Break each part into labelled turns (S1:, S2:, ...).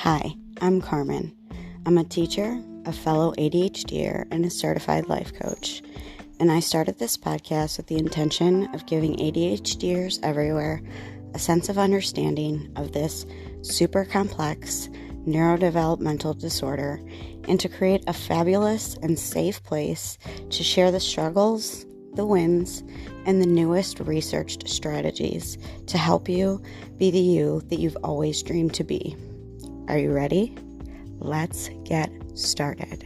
S1: Hi, I'm Carmen. I'm a teacher, a fellow ADHDer, and a certified life coach. And I started this podcast with the intention of giving ADHDers everywhere a sense of understanding of this super complex neurodevelopmental disorder and to create a fabulous and safe place to share the struggles, the wins, and the newest researched strategies to help you be the you that you've always dreamed to be. Are you ready? Let's get started.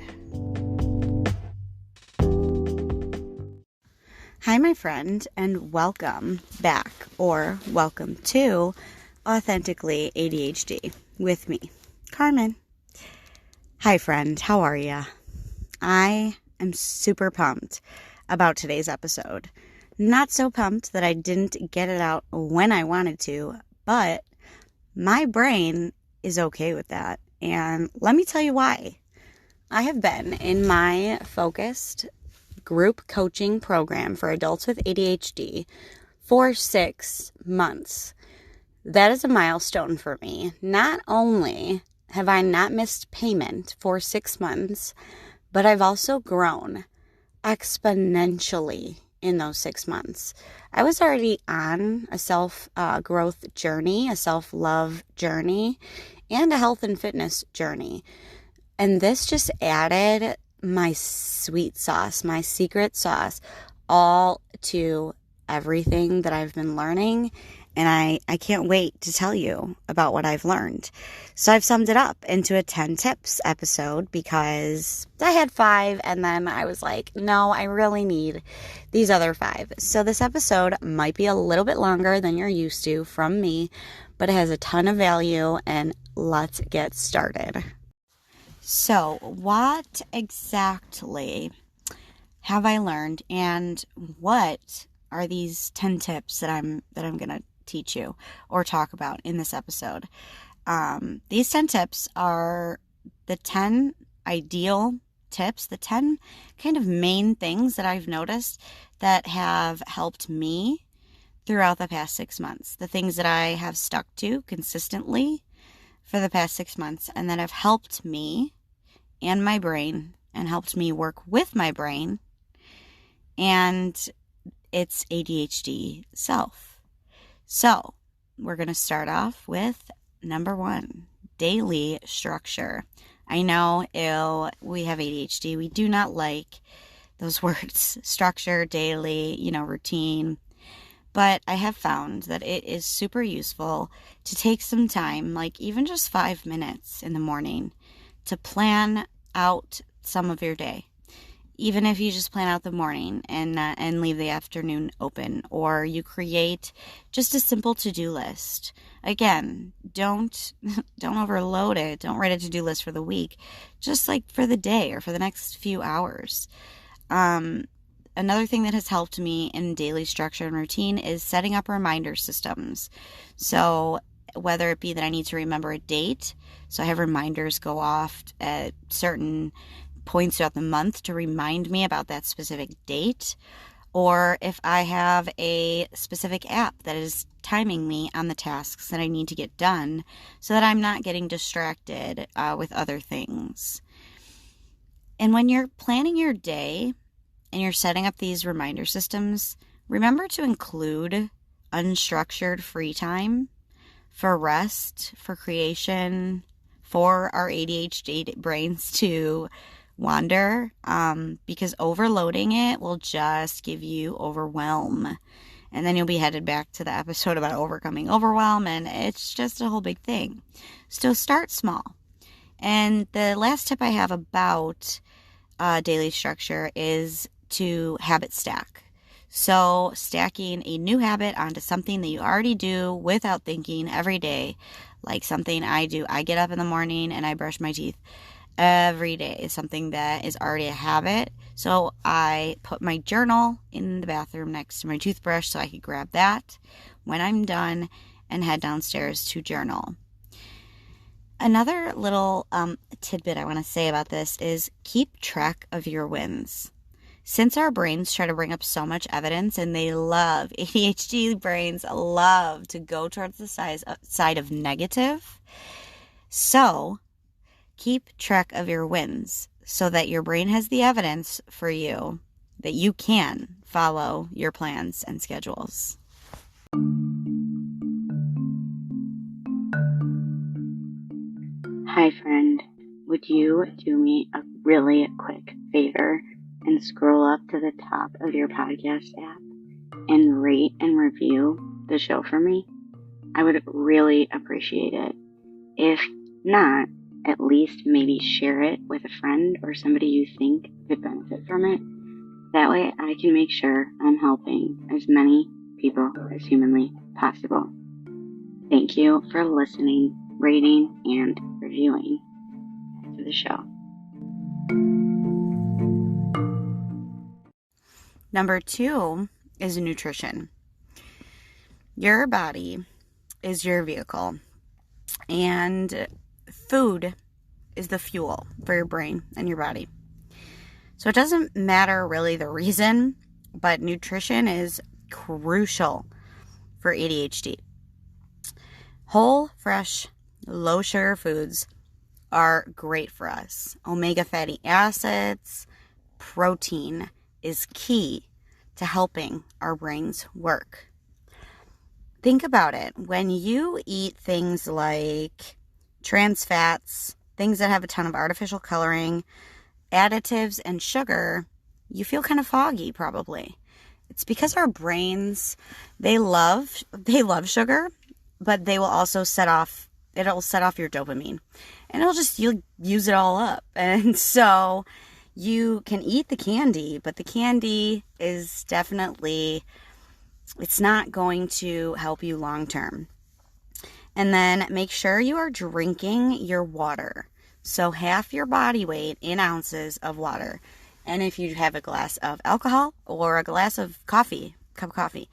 S1: Hi, my friend, and welcome back, or welcome to Authentically ADHD with me, Carmen. Hi, friend. How are ya? I am super pumped about today's episode. Not so pumped that I didn't get it out when I wanted to, but my brain is okay with that. And let me tell you why. I have been in my focused group coaching program for adults with ADHD for 6 months. That is a milestone for me. Not only have I not missed payment for 6 months, but I've also grown exponentially in those 6 months. I was already on a self-growth journey, a self-love journey, and a health and fitness journey. And this just added my sweet sauce, my secret sauce, all to everything that I've been learning. And I can't wait to tell you about what I've learned. So I've summed it up into a 10 tips episode because I had 5 and then I was like, no, I really need these other 5. So this episode might be a little bit longer than you're used to from me, but it has a ton of value and let's get started. So what exactly have I learned and what are these 10 tips that I'm going to teach you or talk about in this episode? These 10 tips are the 10 ideal tips, the 10 kind of main things that I've noticed that have helped me throughout the past 6 months. The things that I have stuck to consistently for the past 6 months and that have helped me and my brain and helped me work with my brain and its ADHD self. So we're going to start off with number 1, daily structure. I know we have ADHD. We do not like those words, structure, daily, routine. But I have found that it is super useful to take some time, like even just 5 minutes in the morning, to plan out some of your day. Even if you just plan out the morning and leave the afternoon open, or you create just a simple to-do list. Again, don't overload it. Don't write a to-do list for the week, just like for the day or for the next few hours. Another thing that has helped me in daily structure and routine is setting up reminder systems. So whether it be that I need to remember a date, so I have reminders go off at certain points throughout the month to remind me about that specific date, or if I have a specific app that is timing me on the tasks that I need to get done so that I'm not getting distracted with other things. And when you're planning your day and you're setting up these reminder systems, remember to include unstructured free time for rest, for creation, for our ADHD brains to wander, because overloading it will just give you overwhelm. And then you'll be headed back to the episode about overcoming overwhelm, and it's just a whole big thing. So start small. And the last tip I have about daily structure is to habit stack. So stacking a new habit onto something that you already do without thinking every day, like something I do. I get up in the morning and I brush my teeth every day, is something that is already a habit. So I put my journal in the bathroom next to my toothbrush so I could grab that when I'm done and head downstairs to journal. Another little tidbit I want to say about this is keep track of your wins. Since our brains try to bring up so much evidence, and ADHD brains love to go towards the side of negative, So keep track of your wins so that your brain has the evidence for you that you can follow your plans and schedules. Hi, friend. Would you do me a really quick favor and scroll up to the top of your podcast app and rate and review the show for me? I would really appreciate it. If not, at least maybe share it with a friend or somebody you think could benefit from it. That way I can make sure I'm helping as many people as humanly possible. Thank you for listening, rating, and reviewing to the show. Number 2 is nutrition. Your body is your vehicle, and food is the fuel for your brain and your body. So it doesn't matter really the reason, but nutrition is crucial for ADHD. Whole, fresh, low sugar foods are great for us. Omega fatty acids, protein is key to helping our brains work. Think about it. When you eat things like trans fats, things that have a ton of artificial coloring, additives, and sugar, you feel kind of foggy probably. It's because our brains, they love sugar, but they will also it'll set off your dopamine, and you'll use it all up. And so you can eat the candy, but the candy is definitely, it's not going to help you long term. And then make sure you are drinking your water. So half your body weight in ounces of water. And if you have a glass of alcohol or a glass of coffee, cup of coffee,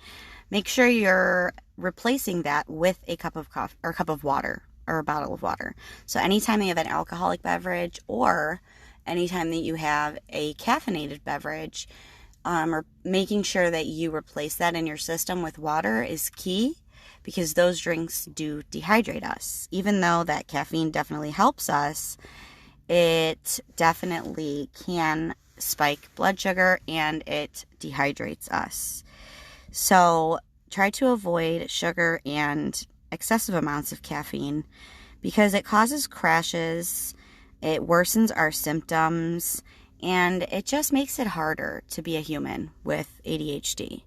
S1: make sure you're replacing that with a cup of coffee or a cup of water or a bottle of water. So anytime you have an alcoholic beverage or anytime that you have a caffeinated beverage, or making sure that you replace that in your system with water is key, because those drinks do dehydrate us. Even though that caffeine definitely helps us, it definitely can spike blood sugar and it dehydrates us. So try to avoid sugar and excessive amounts of caffeine because it causes crashes, it worsens our symptoms, and it just makes it harder to be a human with ADHD.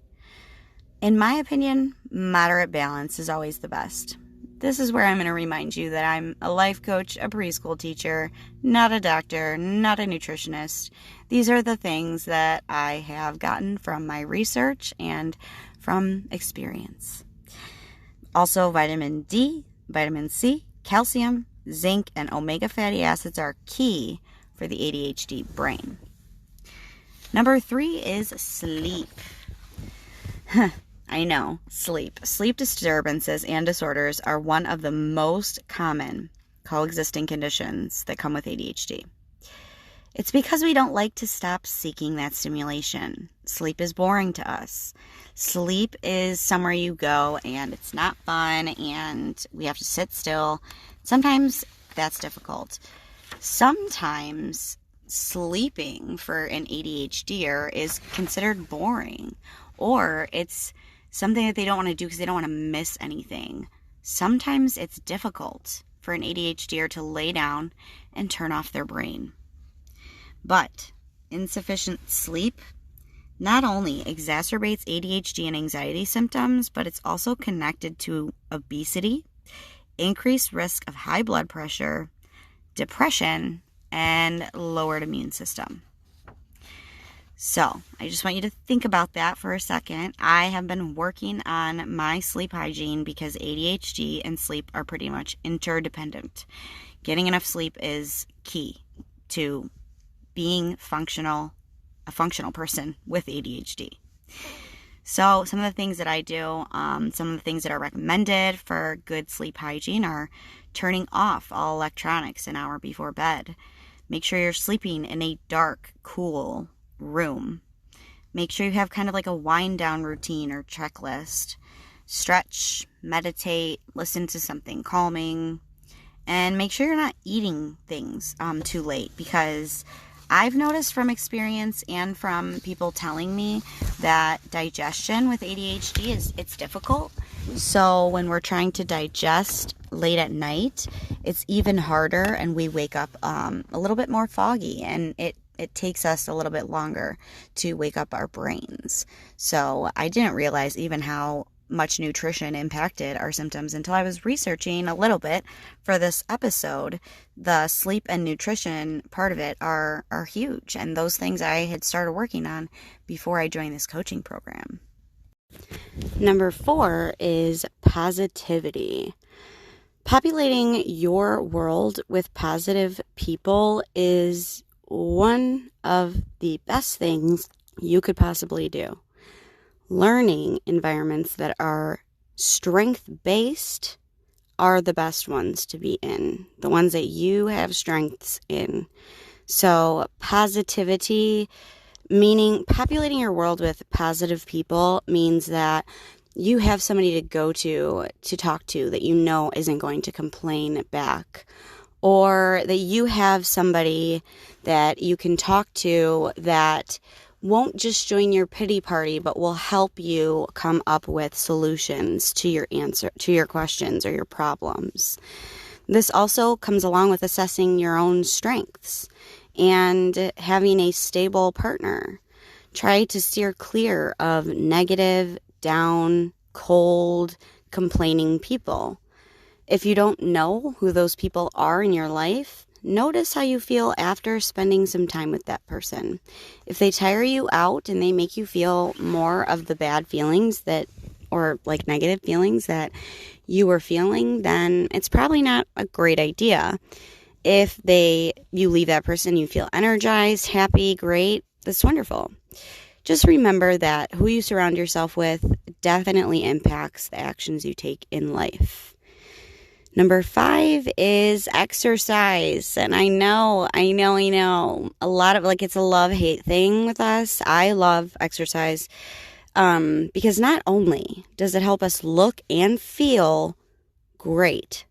S1: In my opinion, moderate balance is always the best. This is where I'm going to remind you that I'm a life coach, a preschool teacher, not a doctor, not a nutritionist. These are the things that I have gotten from my research and from experience. Also, vitamin D, vitamin C, calcium, zinc, and omega fatty acids are key for the ADHD brain. Number 3 is sleep. I know, sleep. Sleep disturbances and disorders are one of the most common coexisting conditions that come with ADHD. It's because we don't like to stop seeking that stimulation. Sleep is boring to us. Sleep is somewhere you go and it's not fun and we have to sit still. Sometimes that's difficult. Sometimes sleeping for an ADHDer is considered boring, or it's something that they don't want to do because they don't want to miss anything. Sometimes it's difficult for an ADHDer to lay down and turn off their brain. But insufficient sleep not only exacerbates ADHD and anxiety symptoms, but it's also connected to obesity, increased risk of high blood pressure, depression, and lowered immune system. So I just want you to think about that for a second. I have been working on my sleep hygiene because ADHD and sleep are pretty much interdependent. Getting enough sleep is key to being a functional person with ADHD. So some of the things that I do, some of the things that are recommended for good sleep hygiene are turning off all electronics an hour before bed. Make sure you're sleeping in a dark, cool room. Make sure you have kind of like a wind down routine or checklist. Stretch, meditate, listen to something calming, And make sure you're not eating things too late, because I've noticed from experience and from people telling me that digestion with ADHD it's difficult. So when we're trying to digest late at night, it's even harder, and we wake up a little bit more foggy, and it takes us a little bit longer to wake up our brains. So I didn't realize even how much nutrition impacted our symptoms until I was researching a little bit for this episode. The sleep and nutrition part of it are huge, and those things I had started working on before I joined this coaching program. Number 4 is positivity. Populating your world with positive people is one of the best things you could possibly do. Learning environments that are strength-based are the best ones to be in, the ones that you have strengths in. So positivity, meaning populating your world with positive people, means that you have somebody to go to talk to that you know isn't going to complain back, or that you have somebody that you can talk to that won't just join your pity party, but will help you come up with solutions to your questions or your problems. This also comes along with assessing your own strengths and having a stable partner. Try to steer clear of negative, down, cold, complaining people. If you don't know who those people are in your life, notice how you feel after spending some time with that person. If they tire you out and they make you feel more of the bad feelings or like negative feelings that you were feeling, then it's probably not a great idea. If you leave that person, you feel energized, happy, great, that's wonderful. Just remember that who you surround yourself with definitely impacts the actions you take in life. Number 5 is exercise. And I know, a lot of, it's a love-hate thing with us. I love exercise because not only does it help us look and feel great,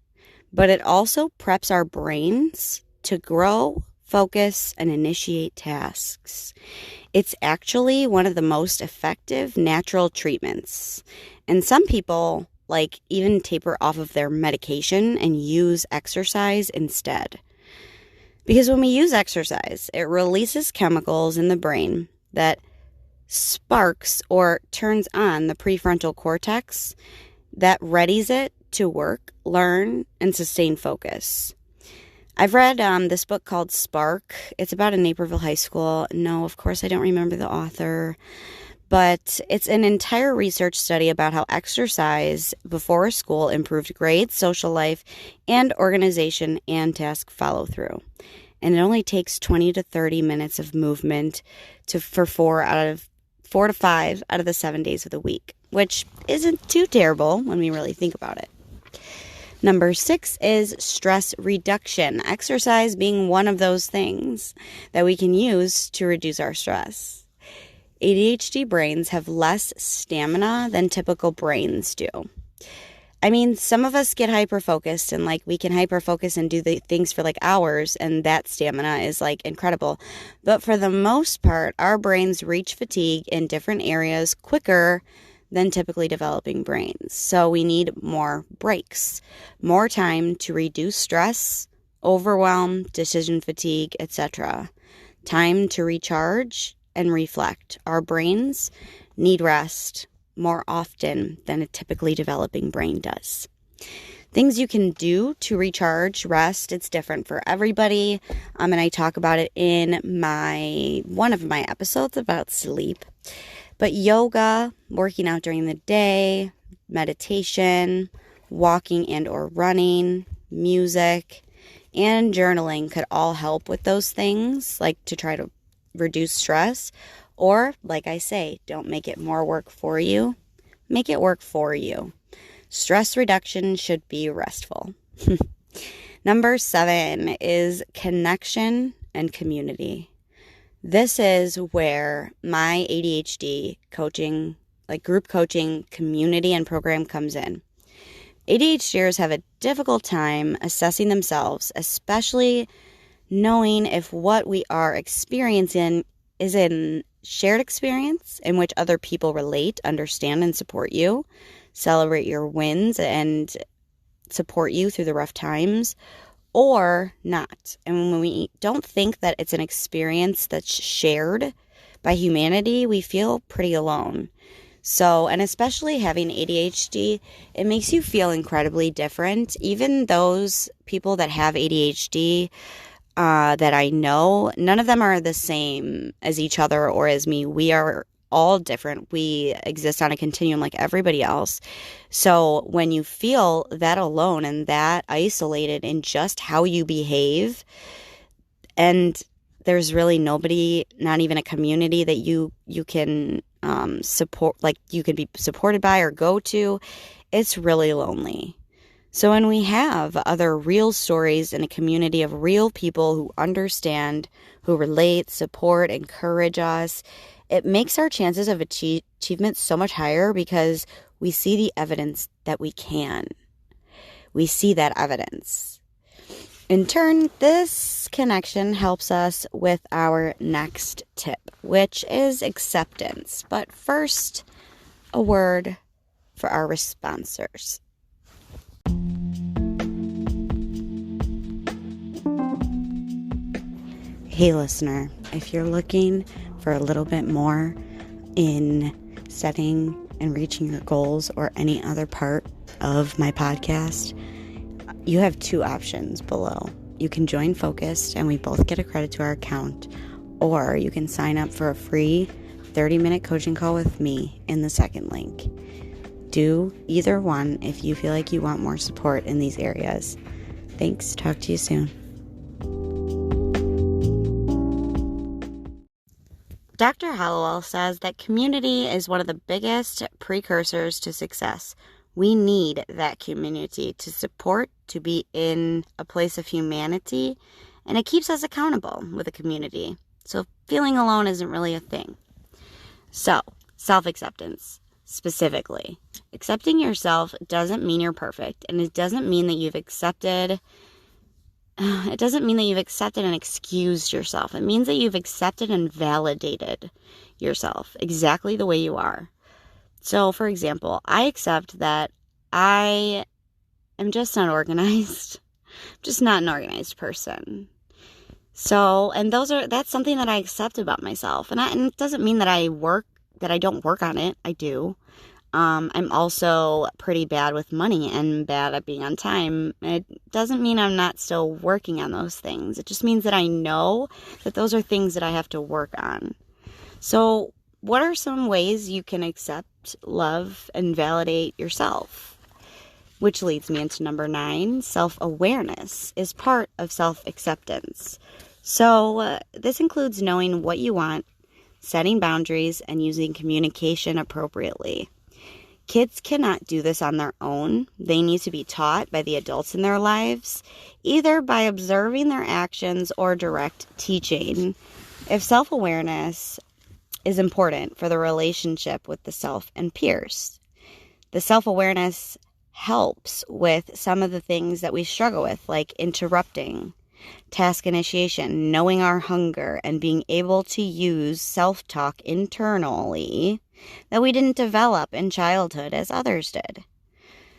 S1: but it also preps our brains to grow, focus, and initiate tasks. It's actually one of the most effective natural treatments. And some people even taper off of their medication and use exercise instead. Because when we use exercise, it releases chemicals in the brain that sparks or turns on the prefrontal cortex that readies it to work, learn, and sustain focus. I've read this book called Spark. It's about a Naperville high school. No, of course, I don't remember the author. But it's an entire research study about how exercise before school improved grades, social life, and organization and task follow-through. And it only takes 20 to 30 minutes of movement for 4 to 5 out of the 7 days of the week, which isn't too terrible when we really think about it. Number 6 is stress reduction. Exercise being one of those things that we can use to reduce our stress. ADHD brains have less stamina than typical brains do. I mean, some of us get hyper-focused and we can hyper-focus and do the things for hours, and that stamina is incredible. But for the most part, our brains reach fatigue in different areas quicker than typically developing brains. So we need more breaks, more time to reduce stress, overwhelm, decision fatigue, etc. Time to recharge and reflect. Our brains need rest more often than a typically developing brain does. Things you can do to recharge, rest, it's different for everybody. And I talk about it in one of my episodes about sleep. But yoga, working out during the day, meditation, walking and or running, music, and journaling could all help with those things, to try to reduce stress. Or, like I say, don't make it more work for you. Make it work for you. Stress reduction should be restful. Number 7 is connection and community. This is where my ADHD coaching, group coaching community and program comes in. ADHDers have a difficult time assessing themselves, especially knowing if what we are experiencing is a shared experience in which other people relate, understand, and support you, celebrate your wins, and support you through the rough times, or not. And when we don't think that it's an experience that's shared by humanity, we feel pretty alone. So, and especially having ADHD, it makes you feel incredibly different. Even those people that have ADHD that I know, none of them are the same as each other or as me. We are all different. We exist on a continuum like everybody else. So when you feel that alone and that isolated in just how you behave, and there's really nobody, not even a community that you can support, like you could be supported by or go to, it's really lonely. So when we have other real stories in a community of real people who understand, who relate, support, encourage us, it makes our chances of achievement so much higher because we see the evidence that we can. We see that evidence. In turn, this connection helps us with our next tip, which is acceptance. But first, a word for our sponsors. Hey listener, if you're looking for a little bit more in setting and reaching your goals or any other part of my podcast, you have two options below. You can join Focused and we both get a credit to our account, or you can sign up for a free 30-minute coaching call with me in the second link. Do either one if you feel like you want more support in these areas. Thanks. Talk to you soon. Dr. Hallowell says that community is one of the biggest precursors to success. We need that community to support, to be in a place of humanity, and it keeps us accountable with a community. So feeling alone isn't really a thing. So, self-acceptance, specifically. Accepting yourself doesn't mean you're perfect, and it doesn't mean that you've accepted and excused yourself. It means that you've accepted and validated yourself exactly the way you are. So, for example, I accept that I am just not organized. Just not an organized person. So, and that's something that I accept about myself. And it doesn't mean that I don't work on it. I do. I'm also pretty bad with money and bad at being on time. It doesn't mean I'm not still working on those things. It just means that I know that those are things that I have to work on. So what are some ways you can accept, love, and validate yourself? Which leads me into number 9. Self-awareness is part of self-acceptance. So this includes knowing what you want, setting boundaries, and using communication appropriately. Kids cannot do this on their own. They need to be taught by the adults in their lives, either by observing their actions or direct teaching. If self-awareness is important for the relationship with the self and peers, the self-awareness helps with some of the things that we struggle with, like interrupting, task initiation, knowing our hunger, and being able to use self-talk internally that we didn't develop in childhood as others did.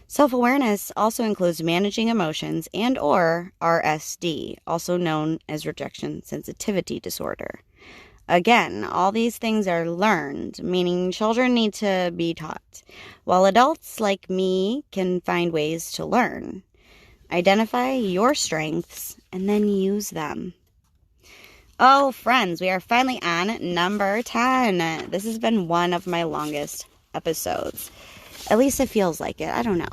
S1: Self-awareness also includes managing emotions and or RSD, also known as rejection sensitivity disorder. Again, all these things are learned, meaning children need to be taught, while adults like me can find ways to learn. Identify your strengths and then use them. Oh, friends, we are finally on number 10. This has been one of my longest episodes. At least it feels like it. I don't know.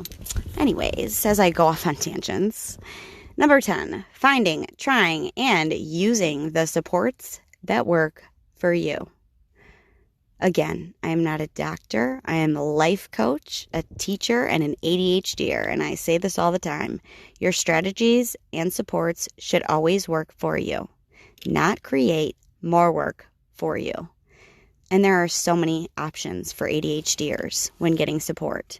S1: Anyways, as I go off on tangents. Number 10, finding, trying, and using the supports that work for you. Again, I am not a doctor. I am a life coach, a teacher, and an ADHDer. And I say this all the time. Your strategies and supports should always work for you, not create more work for you. And there are so many options for ADHDers when getting support.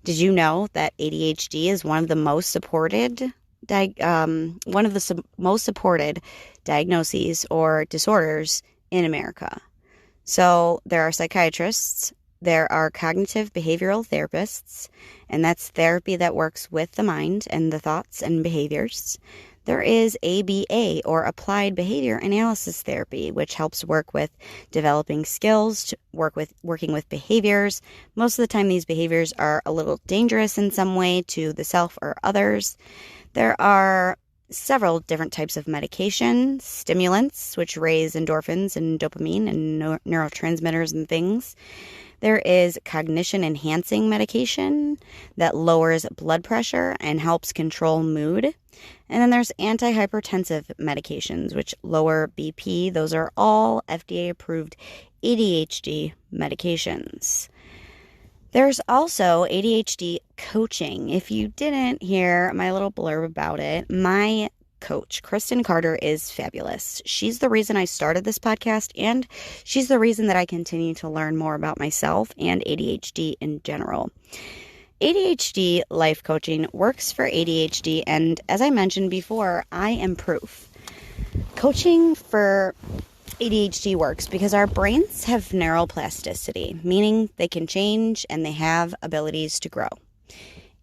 S1: Did you know that ADHD is one of the most supported most supported diagnoses or disorders in America? So there are psychiatrists, there are cognitive behavioral therapists, and that's therapy that works with the mind and the thoughts and behaviors. There is ABA, or Applied Behavior Analysis Therapy, which helps work with developing skills, to working with behaviors. Most of the time, these behaviors are a little dangerous in some way to the self or others. There are several different types of medication, stimulants, which raise endorphins and dopamine and neurotransmitters and things. There is cognition-enhancing medication that lowers blood pressure and helps control mood. And then there's antihypertensive medications, which lower BP. Those are all FDA-approved ADHD medications. There's also ADHD coaching. If you didn't hear my little blurb about it, my coach, Kristen Carter, is fabulous. She's the reason I started this podcast, and she's the reason that I continue to learn more about myself and ADHD in general. ADHD life coaching works for ADHD, and as I mentioned before, I am proof. Coaching for ADHD works because our brains have neuroplasticity, meaning they can change and they have abilities to grow.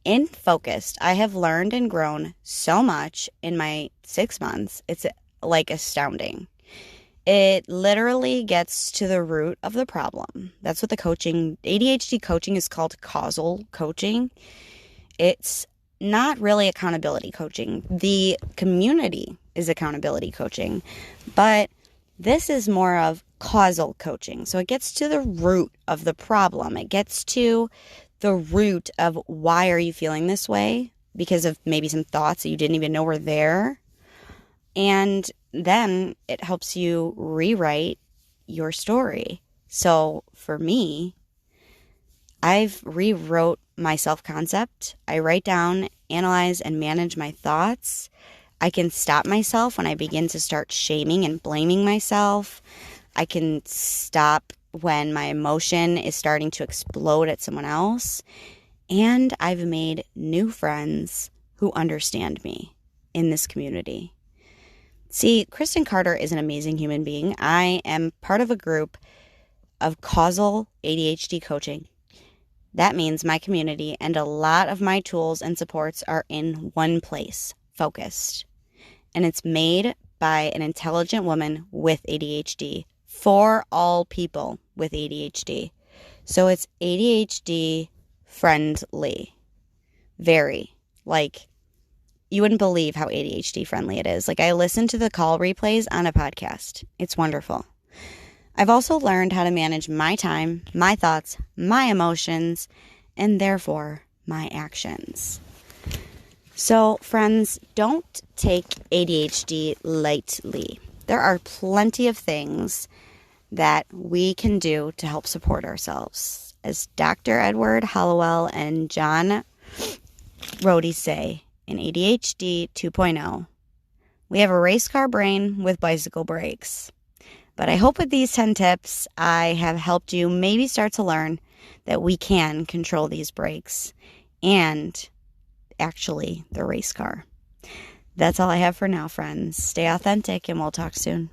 S1: In Focused, I have learned and grown so much in my 6 months. It's like astounding. It literally gets to the root of the problem. That's what the ADHD coaching is called, causal coaching. It's not really accountability coaching. The community is accountability coaching, but this is more of causal coaching. So it gets to the root of the problem. It gets to the root of why are you feeling this way, because of maybe some thoughts that you didn't even know were there. And then it helps you rewrite your story. So for me, I've rewrote my self-concept. I write down, analyze, and manage my thoughts. I can stop myself when I begin to start shaming and blaming myself. I can stop when my emotion is starting to explode at someone else. And I've made new friends who understand me in this community. See, Kristen Carter is an amazing human being. I am part of a group of causal ADHD coaching. That means my community and a lot of my tools and supports are in one place, Focused. And it's made by an intelligent woman with ADHD for all people with ADHD. So it's ADHD friendly. Very. Like, you wouldn't believe how ADHD friendly it is. Like, I listen to the call replays on a podcast. It's wonderful. I've also learned how to manage my time, my thoughts, my emotions, and therefore my actions. So, friends, don't take ADHD lightly. There are plenty of things that we can do to help support ourselves. As Dr. Edward Hallowell and John Rhodey say in ADHD 2.0, we have a race car brain with bicycle brakes. But I hope with these 10 tips, I have helped you maybe start to learn that we can control these brakes and actually the race car. That's all I have for now, friends. Stay authentic and we'll talk soon.